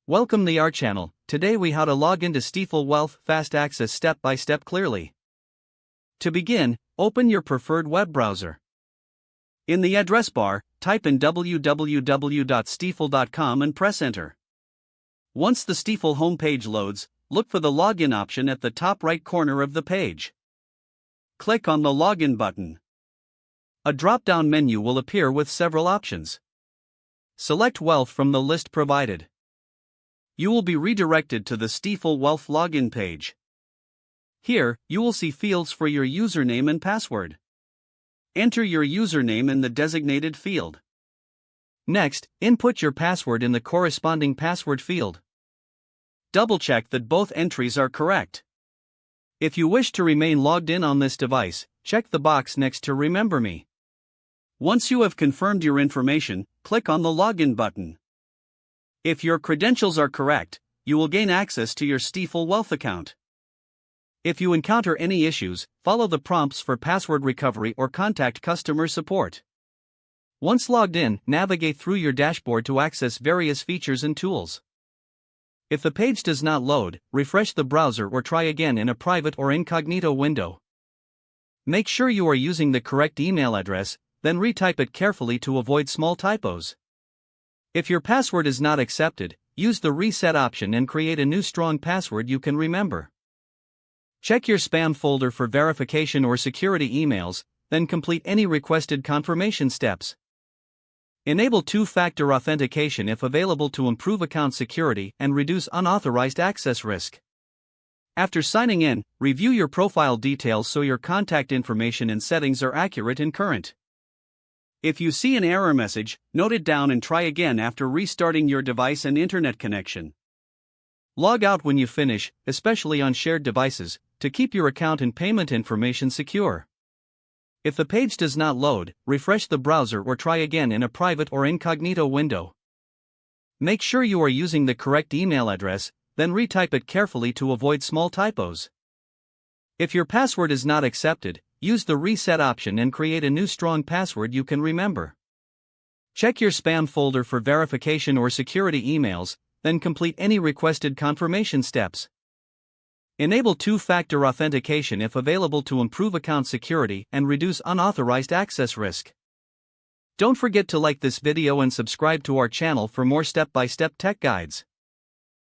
Welcome to our channel. Today we how to log into Stifel Wealth Fast Access step by step clearly. To begin, open your preferred web browser. In the address bar, type in www.stifel.com and press enter. Once the Stifel homepage loads, look for the login option at the top right corner of the page. Click on the login button. A drop-down menu will appear with several options. Select Wealth from the list provided. You will be redirected to the Stifel Wealth login page. Here, you will see fields for your username and password. Enter your username in the designated field. Next, input your password in the corresponding password field. Double-check that both entries are correct. If you wish to remain logged in on this device, check the box next to Remember Me. Once you have confirmed your information, click on the Login button. If your credentials are correct, you will gain access to your Stifel Wealth account. If you encounter any issues, follow the prompts for password recovery or contact customer support. Once logged in, navigate through your dashboard to access various features and tools. If the page does not load, refresh the browser or try again in a private or incognito window. Make sure you are using the correct email address, then retype it carefully to avoid small typos. If your password is not accepted, use the reset option and create a new strong password you can remember. Check your spam folder for verification or security emails, then complete any requested confirmation steps. Enable two-factor authentication if available to improve account security and reduce unauthorized access risk. After signing in, review your profile details so your contact information and settings are accurate and current. If you see an error message, note it down and try again after restarting your device and internet connection. Log out when you finish, especially on shared devices, to keep your account and payment information secure. If the page does not load, refresh the browser or try again in a private or incognito window. Make sure you are using the correct email address, then retype it carefully to avoid small typos. If your password is not accepted, use the reset option and create a new strong password you can remember. Check your spam folder for verification or security emails, then complete any requested confirmation steps. Enable two-factor authentication if available to improve account security and reduce unauthorized access risk. Don't forget to like this video and subscribe to our channel for more step-by-step tech guides.